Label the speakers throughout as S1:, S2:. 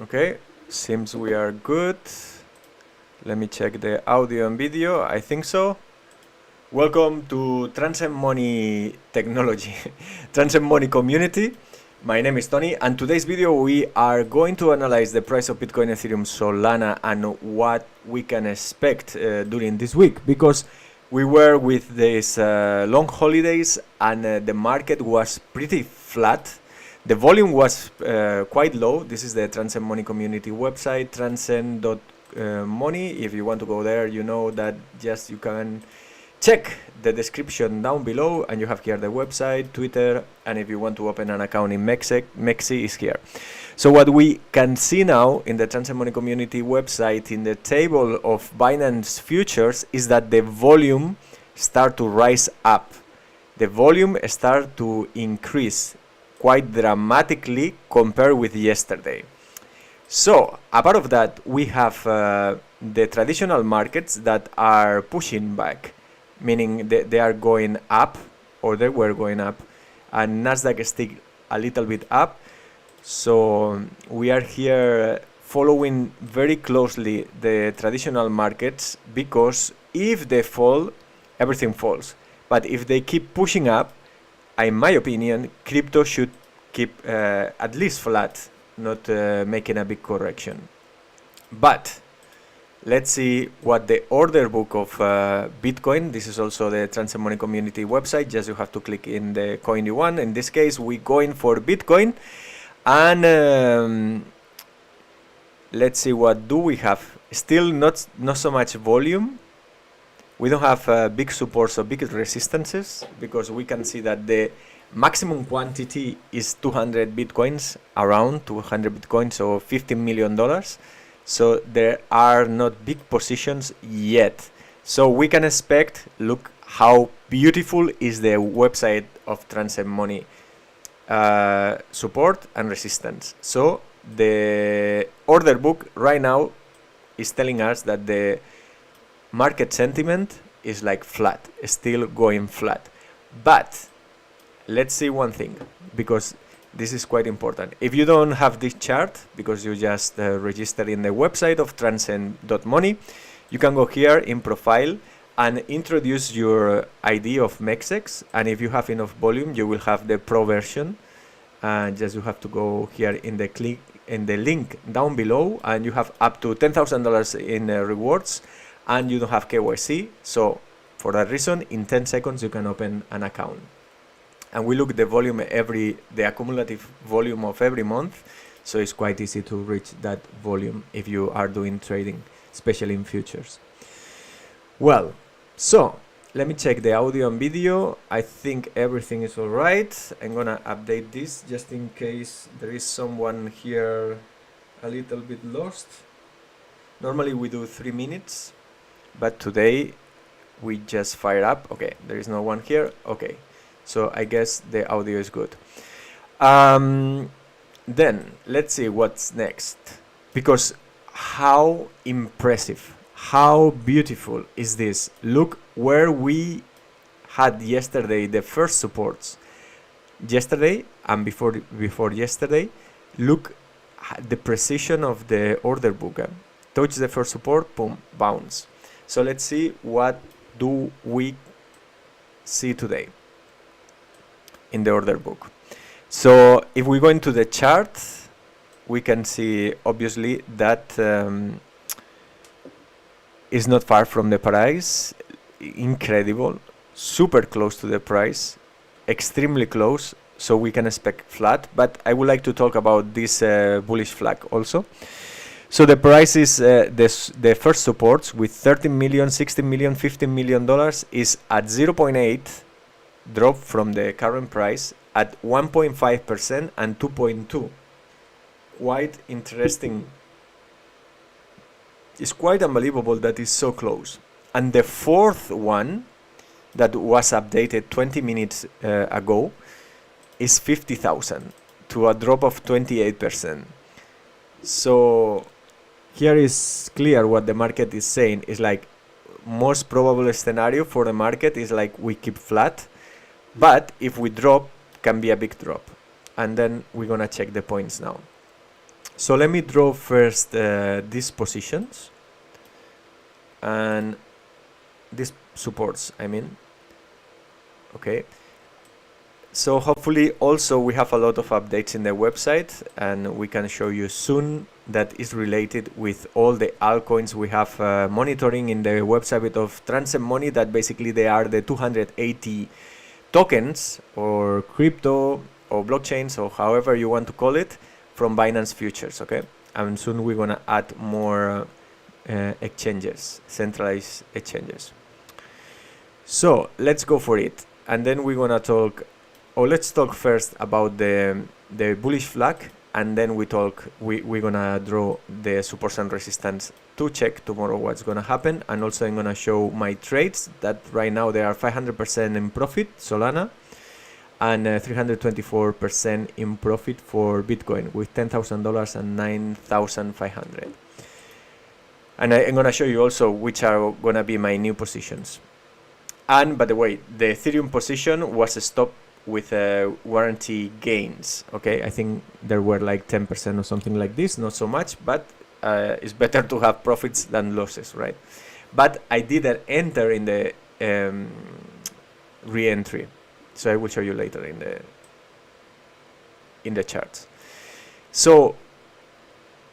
S1: Okay, seems we are good. Let me check the audio and video. I think so. Welcome to Transcend Money Technology, Transcend Money Community. My name is Tony, and today's video we are going to analyze the price of Bitcoin, Ethereum, Solana, and what we can expect during this week, because we were with these long holidays and the market was pretty flat. The volume was quite low. This is the Transcend Money Community website, transcend.money. If you want to go there, you know that just you can check the description down below, and you have here the website, Twitter, and if you want to open an account in Mexi is here. So what we can see now in the Transcend Money Community website in the table of Binance futures is that the volume start to rise up. The volume start to increase quite dramatically compared with yesterday. So apart of that, we have the traditional markets that are pushing back, meaning they are going up, or they were going up, and Nasdaq is still a little bit up. So we are here following very closely the traditional markets, because if they fall, everything falls. But if they keep pushing up, in my opinion, crypto should keep at least flat, not making a big correction. But let's see what the order book of Bitcoin. This is also the Transcend Money Community website. Just you have to click in the coin you want. In this case, we going for Bitcoin, and let's see what do we have. Still not so much volume. We don't have big supports or big resistances, because we can see that the maximum quantity is 200 Bitcoins, around 200 Bitcoins, so $15 million. So there are not big positions yet. So we can expect, look how beautiful is the website of Transcend Money, support and resistance. So the order book right now is telling us that the market sentiment is like flat, still going flat. But let's see one thing, because this is quite important. If you don't have this chart, because you just registered in the website of transcend.money, you can go here in profile and introduce your ID of Mexex, and if you have enough volume, you will have the pro version. Just you have to go here in the link down below, and you have up to $10,000 in rewards, and you don't have KYC. So for that reason, in 10 seconds you can open an account. And we look at the volume the accumulative volume of every month, so it's quite easy to reach that volume if you are doing trading, especially in futures. Well, so let me check the audio and video. I think everything is all right. I'm gonna update this just in case there is someone here a little bit lost. Normally we do 3 minutes, but today we just fire up. Okay, there is no one here. Okay. So I guess the audio is good. Then let's see what's next, because how impressive, how beautiful is this? Look where we had yesterday the first supports. Yesterday and before yesterday, look the precision of the order book. Touch the first support, boom, bounce. So let's see what do we see today in the order book. So if we go into the chart, we can see obviously that is not far from the price. Incredible, super close to the price, extremely close. So we can expect flat, but I would like to talk about this bullish flag also. So the price is the first supports with 13 million, 16 million, $15 million is at 0.8 drop from the current price, at 1.5% and 2.2. Quite interesting. It's quite unbelievable that it's so close. And the fourth one that was updated 20 minutes ago is 50,000 to a drop of 28%. So here is clear what the market is saying. Is like most probable scenario for the market is like we keep flat, but if we drop, can be a big drop. And then we're gonna check the points now. So let me draw first these positions and these supports, I mean. Okay. So hopefully also we have a lot of updates in the website, and we can show you soon that is related with all the altcoins we have monitoring in the website of Transcend Money, that basically they are the 280 tokens or crypto or blockchains or however you want to call it from Binance Futures. Okay, and soon we're gonna add more exchanges, centralized exchanges. So let's go for it, and then we're gonna talk. Oh, let's talk first about the bullish flag, and then we're gonna draw the supports and resistance to check tomorrow what's gonna happen. And also I'm gonna show my trades that right now they are 500% in profit, Solana, and 324% in profit for Bitcoin with $10,000 and 9,500. And I'm gonna show you also which are gonna be my new positions. And by the way, the Ethereum position was stopped with warranty gains. Okay, I think there were like 10% or something like this, not so much, but it's better to have profits than losses, right? But I didn't enter in the re-entry, so I will show you later in the charts. So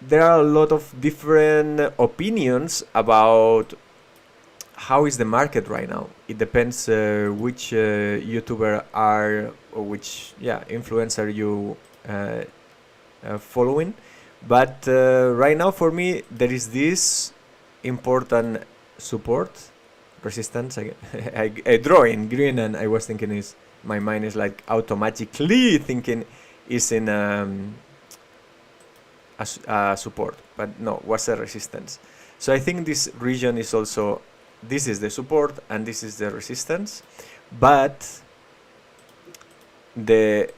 S1: there are a lot of different opinions about how is the market right now. It depends which YouTuber are, or which influencer you following. But right now for me there is this important support, resistance. I draw in green, and I was thinking my mind is like automatically thinking is in a support, but no, was a resistance. So I think this region is also, this is the support and this is the resistance, but the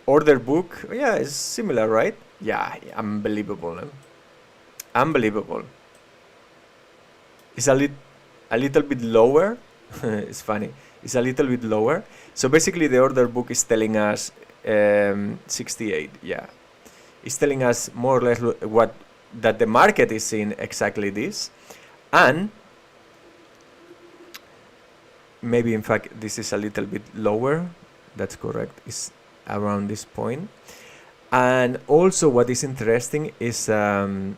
S1: order book, is similar, right? Yeah, unbelievable, unbelievable. It's a little bit lower. It's funny, it's a little bit lower. So basically the order book is telling us 68. It's telling us more or less what that the market is seeing, exactly this. And maybe in fact this is a little bit lower, that's correct, it's around this point. And also what is interesting is in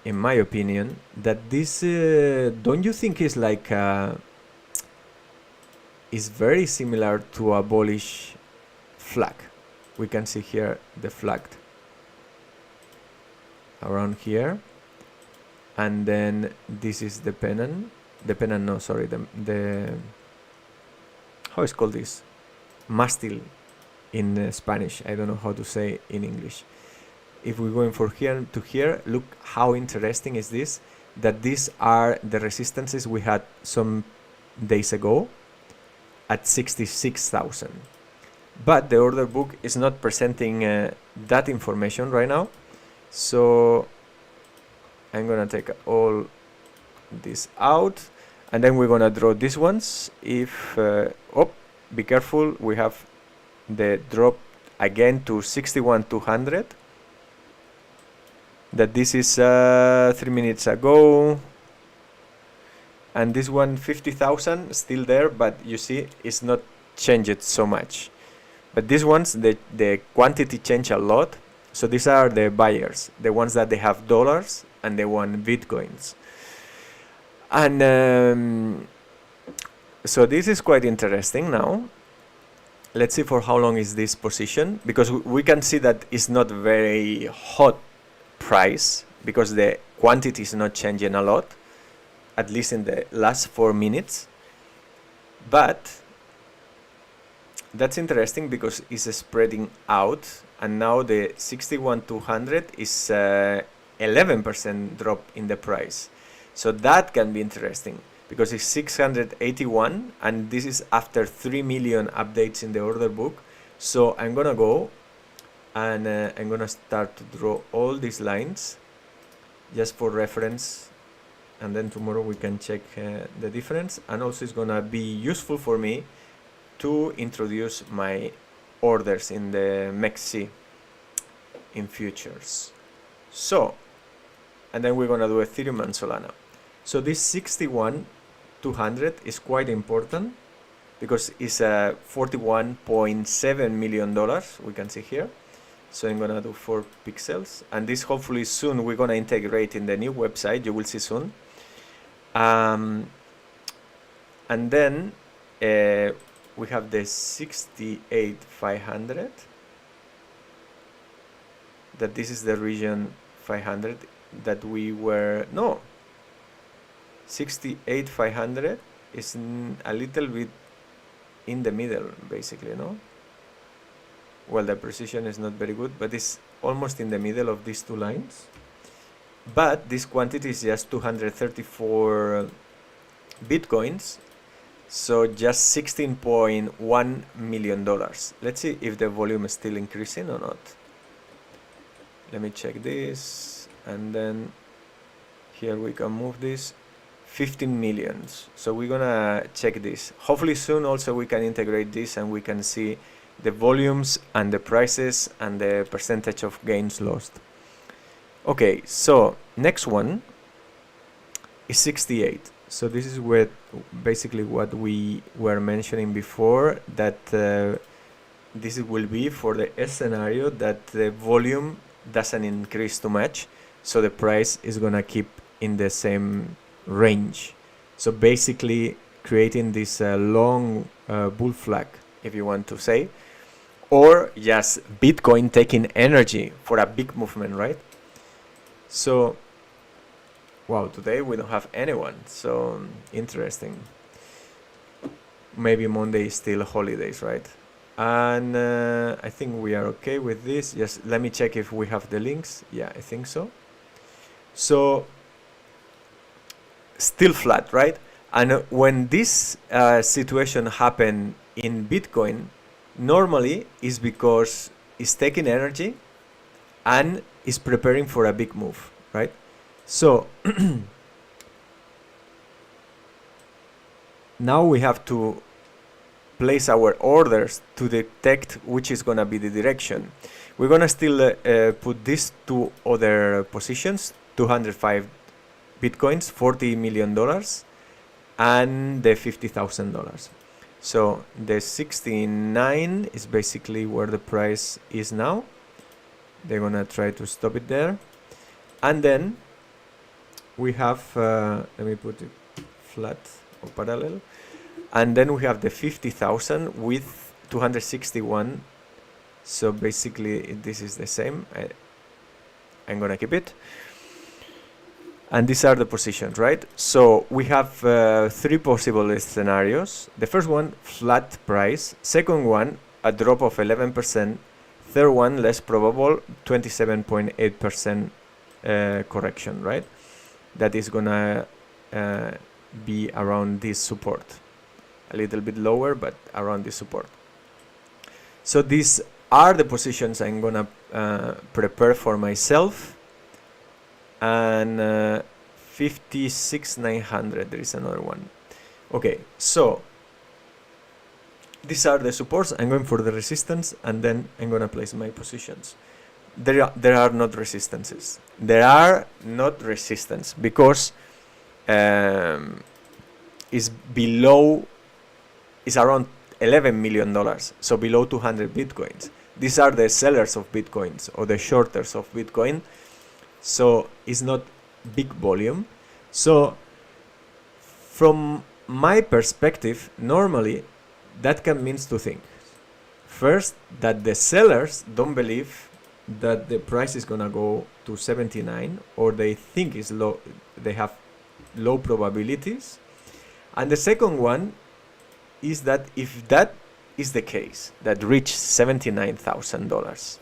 S1: my opinion that this don't you think is like is very similar to a bullish flag? We can see here the flag around here, and then this is the pennant, no, sorry, the how is called this? Mástil in Spanish. I don't know how to say in English. If we're going from here to here, look how interesting is this, that these are the resistances we had some days ago at 66,000. But the order book is not presenting that information right now. So I'm gonna take all this out, and then we're gonna draw these ones. If be careful, we have the drop again to 61,200. That this is 3 minutes ago, and this one 50,000 still there, but you see it's not changed so much. But these ones, the quantity change a lot. So these are the buyers, the ones that they have dollars and they want Bitcoins. And so this is quite interesting now. Let's see for how long is this position, because we can see that it's not very hot price because the quantity is not changing a lot, at least in the last 4 minutes. But that's interesting because it's spreading out, and now the 61,200 is 11% drop in the price. So that can be interesting because it's 681, and this is after 3 million updates in the order book. So I'm gonna go and I'm gonna start to draw all these lines just for reference, and then tomorrow we can check the difference. And also it's gonna be useful for me to introduce my orders in the MEXC in futures. So, and then we're gonna do Ethereum and Solana. So this 61,200 is quite important because it's $41.7 million, we can see here. So I'm gonna do 4 pixels, and this hopefully soon we're gonna integrate in the new website, you will see soon. And then we have the 68,500, that this is the region 500 that we were, no, 68,500 is a little bit in the middle, basically, no? Well, the precision is not very good, but it's almost in the middle of these two lines. But this quantity is just 234 bitcoins, so just $16.1 million. Let's see if the volume is still increasing or not. Let me check this, and then here we can move this. 15 millions. So we're gonna check this. Hopefully soon also we can integrate this and we can see the volumes and the prices and the percentage of gains lost. Okay, so next one is 68. So this is where basically what we were mentioning before, that this will be for the scenario that the volume doesn't increase too much, so the price is gonna keep in the same range. So basically creating this long bull flag, if you want to say, or just Bitcoin taking energy for a big movement, right? So, wow, today we don't have anyone, so interesting. Maybe Monday is still holidays, right? And I think we are okay with this. Just let me check if we have the links. Yeah, I think so. So still flat, right? And when this situation happen in Bitcoin, normally is because it's taking energy and is preparing for a big move, right? So now we have to place our orders to detect which is gonna be the direction. We're gonna still put these two other positions, 205 Bitcoins, $40 million, and the $50,000. So the 69 is basically where the price is now. They're gonna try to stop it there. And then we have, let me put it flat or parallel. And then we have the 50,000 with 261. So basically this is the same. I'm gonna keep it. And these are the positions, right? So we have 3 possible scenarios. The first one, flat price. Second one, a drop of 11%. Third one, less probable, 27.8% correction, right? That is gonna be around this support. A little bit lower, but around this support. So these are the positions I'm gonna prepare for myself. And 56,900, there is another one. Okay, so these are the supports. I'm going for the resistance, and then I'm gonna place my positions. There are not resistances. There are not resistance because it's below, it's around $11 million, so below 200 Bitcoins. These are the sellers of Bitcoins or the shorters of Bitcoin. So it's not big volume. So from my perspective, normally that can mean 2 things. First, that the sellers don't believe that the price is gonna go to 79, or they think it's low, they have low probabilities. And the second one is that if that is the case, that reach $79,000,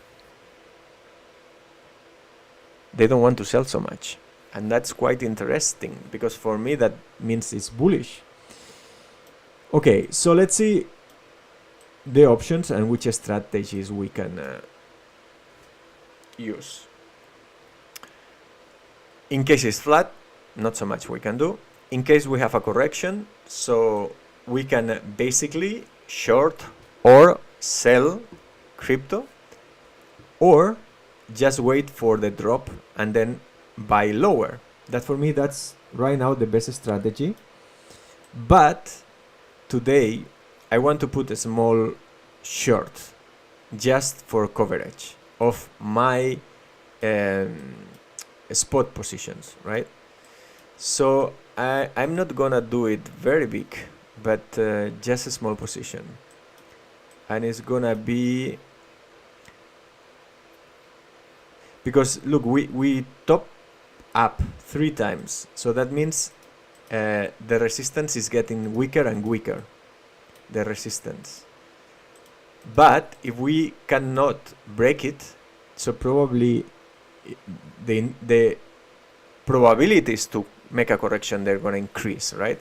S1: they don't want to sell so much. And that's quite interesting, because for me that means it's bullish. Okay, so let's see the options and which strategies we can use. In case it's flat, not so much we can do. In case we have a correction, so we can basically short or sell crypto, or just wait for the drop and then buy lower. That for me, that's right now the best strategy. But today I want to put a small short just for coverage of my spot positions, right? So I'm not gonna do it very big, but just a small position, and it's gonna be because look, we top up 3 times, so that means the resistance is getting weaker and weaker, the resistance. But if we cannot break it, so probably the probabilities to make a correction, they're going to increase, right?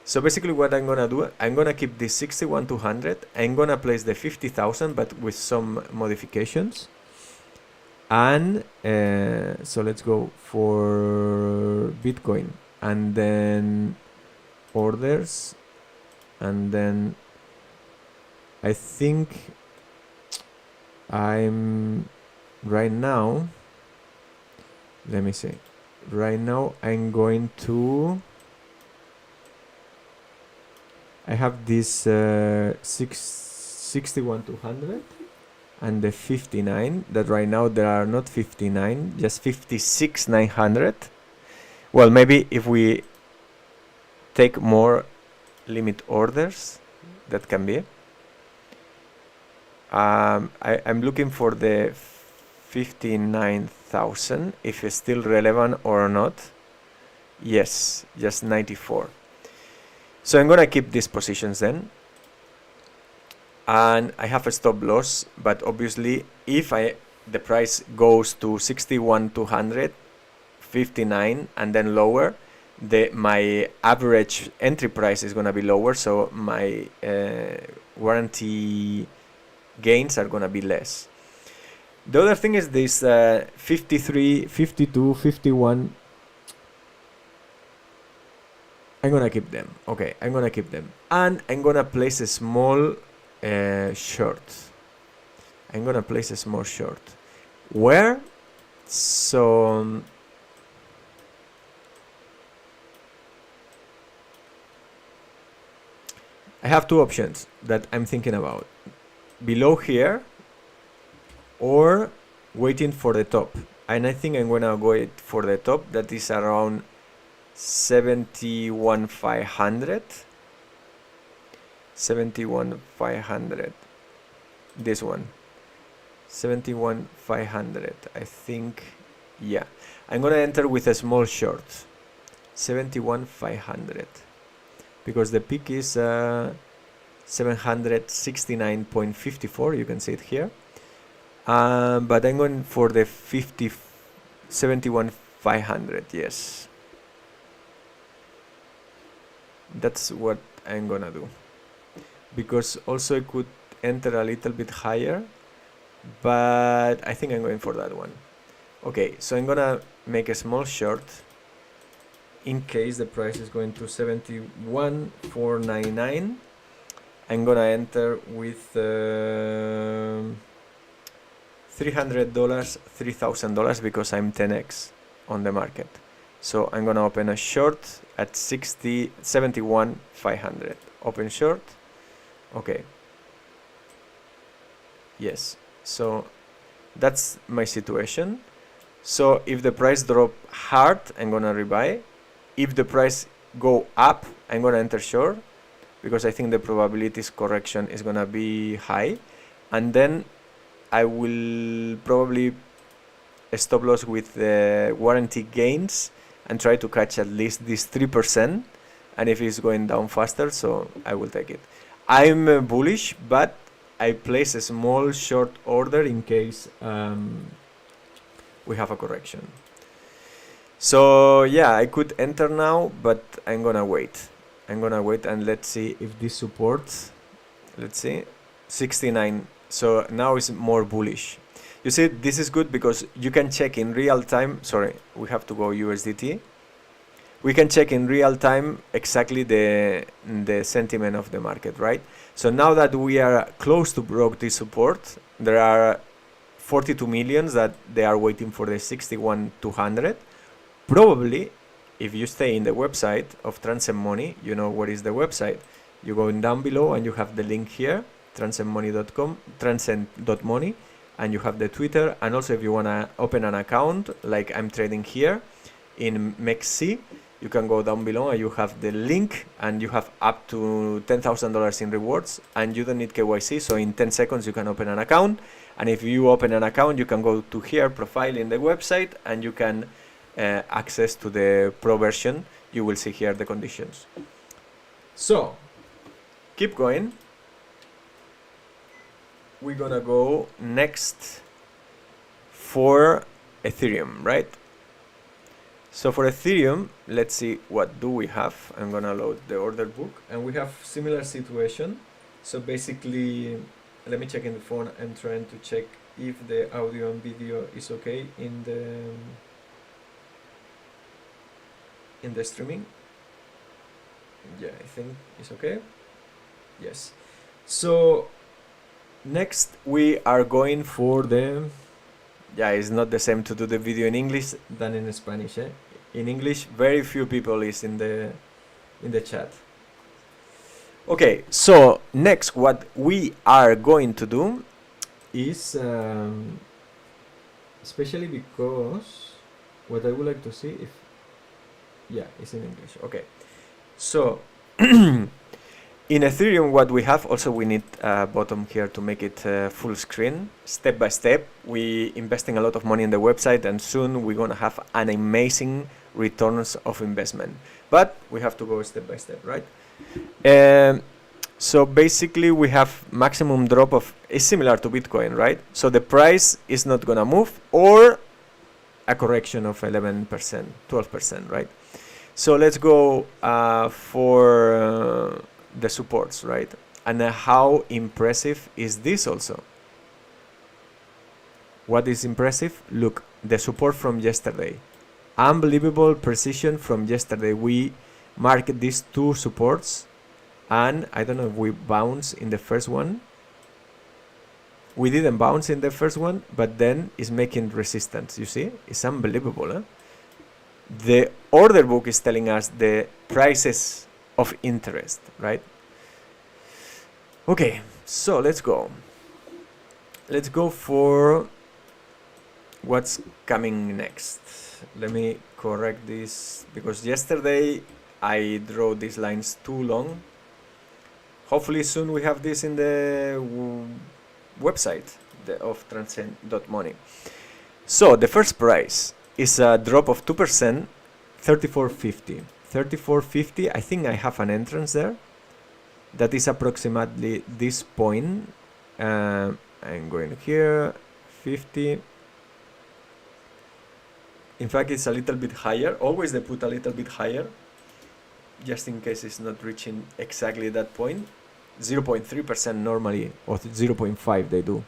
S1: So basically what I'm going to do, I'm going to keep this 61,200. I'm going to place the 50,000, but with some modifications. And so let's go for Bitcoin, and then orders, and then I think I'm right now, let me see, right now I'm going to, I have this 61,200 and the 59, that right now there are not 59, just 56,900. Well, maybe if we take more limit orders, that can be. I'm looking for the 59,000, if it's still relevant or not. Yes, just 94. So I'm gonna keep these positions then. And I have a stop loss, but obviously if the price goes to 61,200, 59 and then lower, my average entry price is gonna be lower, so my warranty gains are gonna be less. The other thing is this 53, 52, 51. I'm gonna keep them. Okay, I'm gonna keep them, and I'm gonna place a small short. I'm gonna place a small short. Where? So I have 2 options that I'm thinking about. Below here or waiting for the top, and I think I'm gonna go for the top, that is around 71,500. 71,500, this one, 71,500, I think. Yeah, I'm gonna enter with a small short, 71,500, because the peak is 769.54, you can see it here. But I'm going for the 71,500. Yes, that's what I'm gonna do, because also I could enter a little bit higher, but I think I'm going for that one. Okay, so I'm gonna make a small short in case the price is going to 71,499. I'm gonna enter with $300, $3,000, because I'm 10x on the market. So I'm gonna open a short at 71,500. Open short. Okay. Yes. So that's my situation. So if the price drop hard, I'm gonna rebuy. If the price go up, I'm gonna enter short, because I think the probabilities correction is gonna be high, and then I will probably stop loss with the warranty gains and try to catch at least this 3%, and if it's going down faster, so I will take it. I'm bullish, but I place a small short order in case we have a correction. So yeah, I could enter now, but I'm gonna wait. I'm gonna wait and let's see if this supports. Let's see, 69. So now it's more bullish. You see, this is good because you can check in real time. Sorry, we have to go USDT. We can check in real time exactly the sentiment of the market, right? So now that we are close to broke this support, there are 42 millions that they are waiting for the 61,200. Probably, if you stay in the website of Transcend Money, you know what is the website. You go in down below and you have the link here, transcendmoney.com, transcend.money, and you have the Twitter. And also if you want to open an account, like I'm trading here in MEXC, you can go down below and you have the link, and you have up to $10,000 in rewards, and you don't need KYC. So in 10 seconds you can open an account. And if you open an account, you can go to here, profile in the website, and you can access to the pro version. You will see here the conditions. So keep going. We're gonna go next for Ethereum, right? So for Ethereum, let's see what do we have. I'm gonna load the order book, and we have similar situation. So basically, let me check in the phone. I'm trying to check if the audio and video is okay in the streaming. Yeah, I think it's okay. Yes. So next we are going for the, yeah, it's not the same to do the video in English than in Spanish. In English, very few people is in the chat. Okay, so next what we are going to do is, especially because what I would like to see if, yeah, it's in English. Okay, so in Ethereum, what we have, also we need a bottom here to make it full screen, step by step. We investing a lot of money in the website, and soon we're gonna have an amazing returns of investment. But we have to go step by step, right? So basically we have maximum drop of, is similar to Bitcoin, right? So the price is not gonna move, or a correction of 11%, 12%, right? So let's go for the supports, right? And how impressive is this also? What is impressive? Look, the support from yesterday. Unbelievable precision from yesterday. We marked these two supports, and I don't know if we bounce in the first one. We didn't bounce in the first one, but then it's making resistance. You see, it's unbelievable. Huh? The order book is telling us the prices of interest, right? Okay, so let's go. Let's go for what's coming next. Let me correct this, because yesterday I drew these lines too long. Hopefully soon we have this in the website of transcend.money. So the first price is a drop of 2%, 34.50. 34.50, I think I have an entrance there. That is approximately this point. I'm going here, 50. In fact, it's a little bit higher. Always they put a little bit higher, just in case it's not reaching exactly that point. 0.3% normally, or 0.5 they do.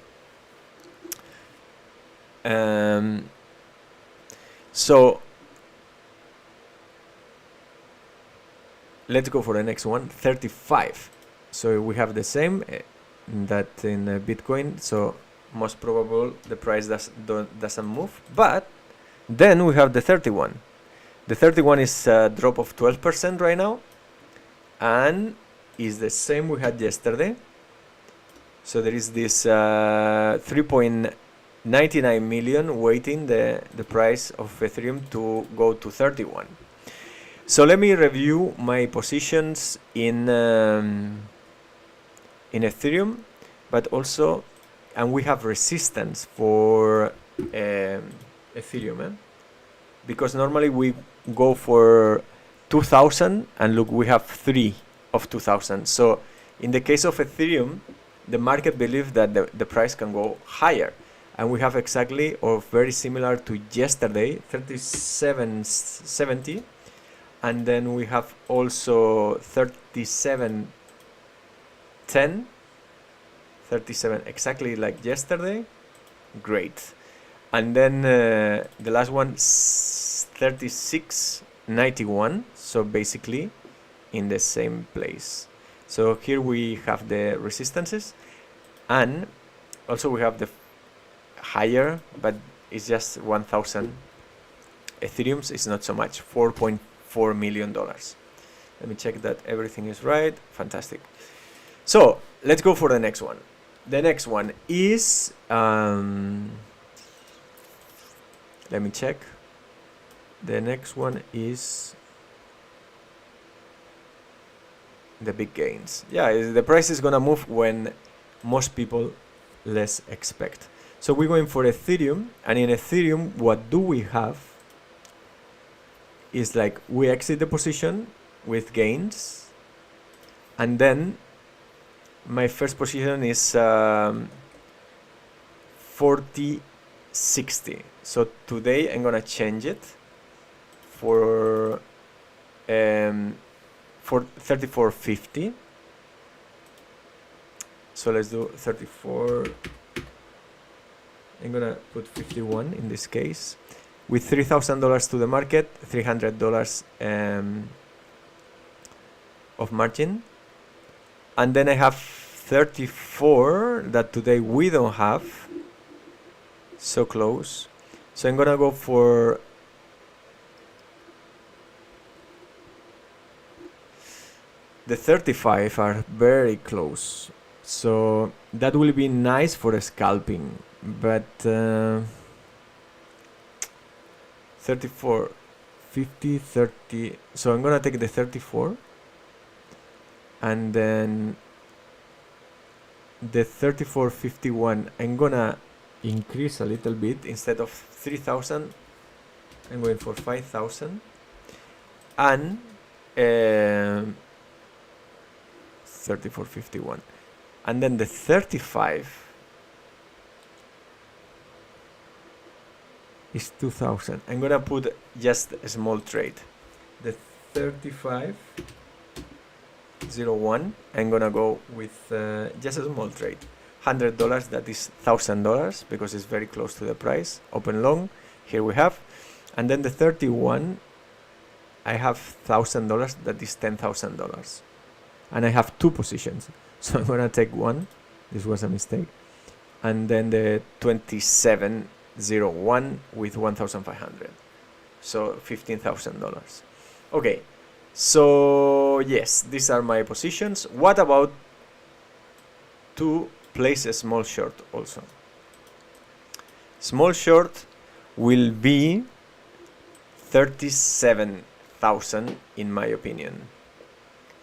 S1: So let's go for the next one, 35. So we have the same that in Bitcoin. So most probable the price doesn't move. But then we have the 31. The 31 is a drop of 12% right now, and is the same we had yesterday. So there is this 3.99 million waiting the price of Ethereum to go to 31. So let me review my positions in Ethereum, but also, and we have resistance for Ethereum, because normally we go for 2000, and look, we have 3 of 2000. So in the case of Ethereum, the market believes that the price can go higher, and we have exactly, or very similar to yesterday, 37.70, and then we have also 37.10, 37 exactly like yesterday. Great. And then the last one, 36.91, so basically in the same place. So here we have the resistances, and also we have the higher, but it's just 1,000 Ethereums. It's not so much. $4.4 million. Let me check that everything is right. Fantastic. So let's go for the next one. The next one is let me check. The next one is the big gains. Yeah, the price is gonna move when most people less expect. So we're going for Ethereum, and in Ethereum, what do we have is like we exit the position with gains, and then my first position is 40.60. So today I'm gonna change it for 34.50. So let's do 34. I'm gonna put 51 in this case, with $3,000 to the market, $300 of margin, and then I have 34 that today we don't have. So close. So I'm gonna go for the 35 are very close. So that will be nice for scalping, but 34, 50, 30. So I'm gonna take the 34, and then the 34.51 I'm gonna increase a little bit. Instead of 3,000 I'm going for 5,000, and 34.51, and then the 35 is 2,000. I'm gonna put just a small trade. The 35.01 I'm gonna go with just a small trade, $100. That is $1,000 because it's very close to the price. Open long. Here we have, and then the 31 I have $1,000. That is $10,000, and I have two positions. So I'm gonna take one. This was a mistake, and then the 27.01 with 1,500. So $15,000. Okay. So yes, these are my positions. What about to place a small short also? Small short will be 37,000 in my opinion.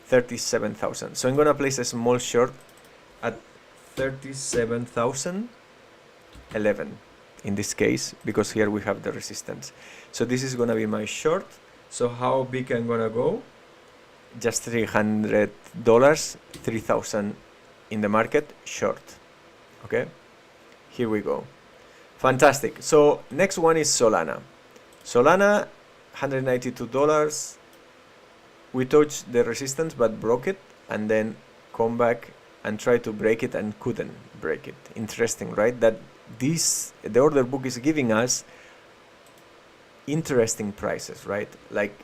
S1: 37,000. So I'm gonna place a small short at 37,011 in this case, because here we have the resistance. So this is gonna be my short. So how big I'm gonna go? Just $300, 3,000 in the market short. Okay, here we go. Fantastic. So next one is Solana. Solana, $192. We touched the resistance but broke it, and then come back and try to break it and couldn't break it. Interesting, right? That the order book is giving us interesting prices, right? Like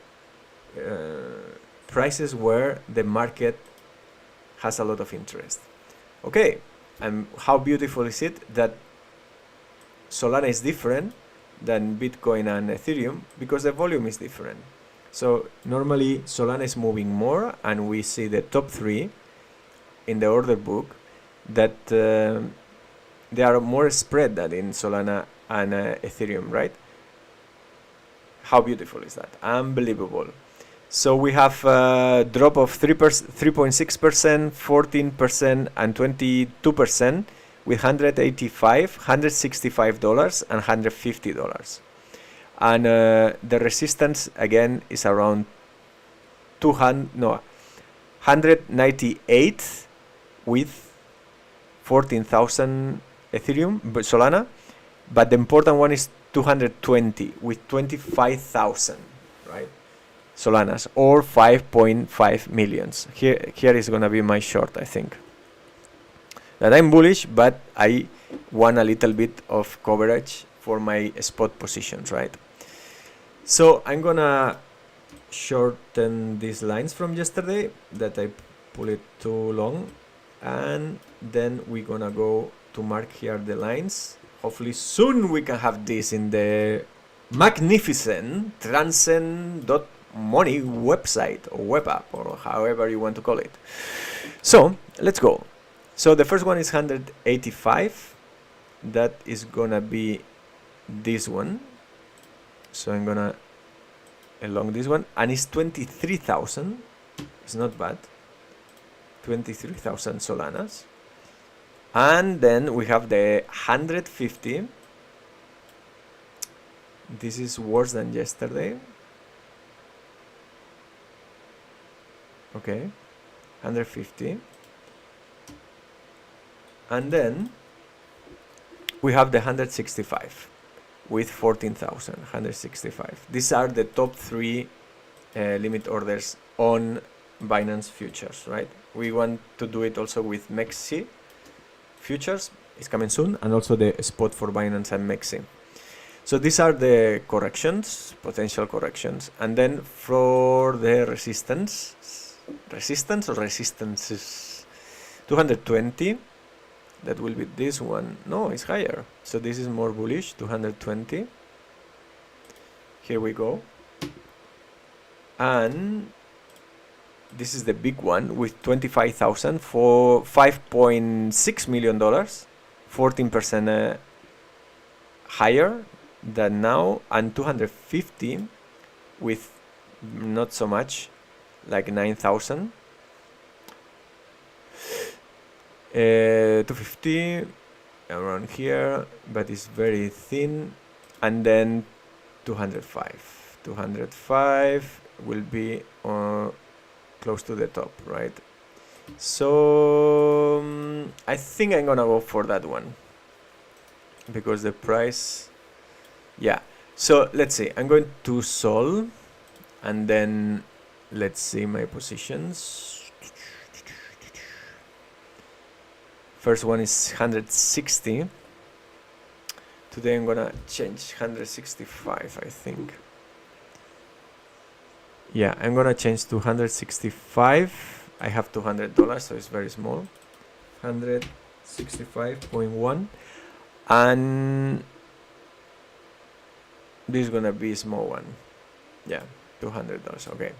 S1: prices where the market has a lot of interest. Okay, and how beautiful is it that Solana is different than Bitcoin and Ethereum, because the volume is different. So normally Solana is moving more, and we see the top three in the order book that they are more spread than in Solana and Ethereum, right? How beautiful is that? Unbelievable. So we have a drop of 3.6%, 14%, and 22%, with $185, $165, and $150. And the resistance again is around 198 with 14,000 Ethereum, but Solana. But the important one is 220 with 25,000, right? Solanas, or 5.5 millions. Here is gonna be my short, I think. That I'm bullish, but I want a little bit of coverage for my spot positions, right? So I'm gonna shorten these lines from yesterday that I pull it too long, and then we're gonna go to mark here the lines hopefully soon we can have this in the magnificent transcend.money website or web app or however you want to call it. So let's go. So the first one is 185. That is gonna be this one. So I'm gonna along this one, and it's 23,000. It's not bad. 23,000 Solanas. And then we have the 150. This is worse than yesterday. Okay, 150. And then we have the 165 with 14,000, 165. These are the top three limit orders on Binance futures, right? We want to do it also with MEXC futures. It's coming soon, and also the spot for Binance and MEXC. So these are the corrections, potential corrections. And then for the resistance or resistances, 220. That will be this one. No, it's higher. So this is more bullish, 220. Here we go. And this is the big one with 25,000 for $5.6 million, 14% higher than now, and 250 with not so much, like 9,000. 250 around here, but it's very thin. And then 205. 205 will be close to the top, right? So I think I'm gonna go for that one because the price, yeah. So let's see, I'm going to Sol, and then let's see my positions. First one is 160. Today I'm gonna change 165, I think. Yeah, I'm gonna change to 165. I have $200, so it's very small. 165.1, and this is gonna be a small one. Yeah, $200. Okay.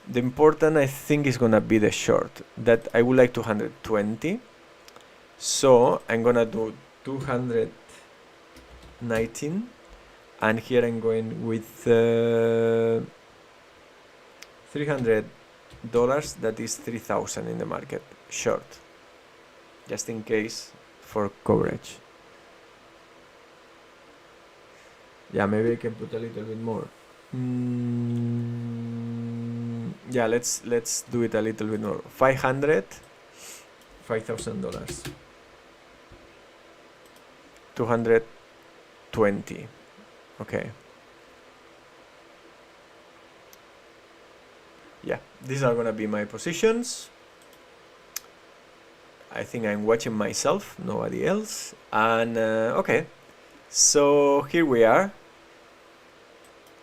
S1: The important, I think, is gonna be the short. That I would like 220. So I'm gonna do 219, and here I'm going with $300. That is 3,000 in the market short, just in case for coverage. Yeah, maybe I can put a little bit more. Yeah, let's do it a little bit more. $5,000. 220. Okay. Yeah, these are gonna be my positions. I think I'm watching myself, nobody else. And okay, so here we are.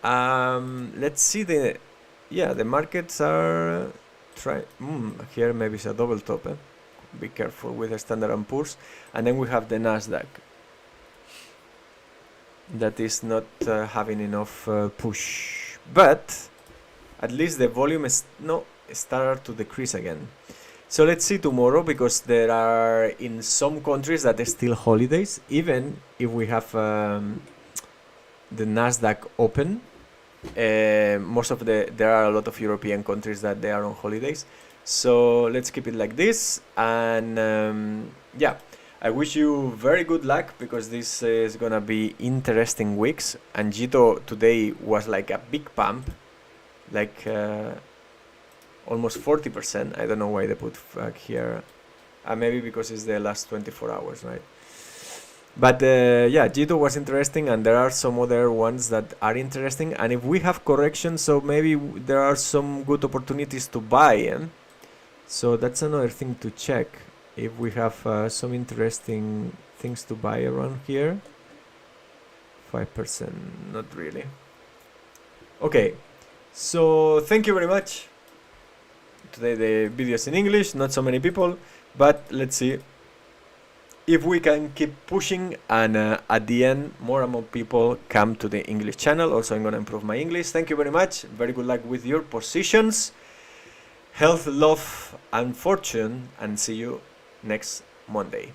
S1: Let's see the markets are here maybe it's a double top. Be careful with the Standard & Poor's. And then we have the Nasdaq. That is not having enough push, but at least the volume is started to decrease again. So let's see tomorrow, because there are in some countries that are still holidays, even if we have the Nasdaq open. There are a lot of European countries that they are on holidays. So let's keep it like this, and yeah, I wish you very good luck, because this is gonna be interesting weeks. And Jito today was like a big pump, like almost 40%. I don't know why they put here, maybe because it's the last 24 hours, right? But yeah, Jito was interesting, and there are some other ones that are interesting. And if we have corrections, so maybe there are some good opportunities to buy. So that's another thing to check. If we have some interesting things to buy around here. 5%, not really. Okay, so thank you very much. Today the video is in English, not so many people, but let's see if we can keep pushing, and at the end more and more people come to the English channel. Also, I'm going to improve my English. Thank you very much. Very good luck with your positions. Health, love, and fortune, and see you next Monday.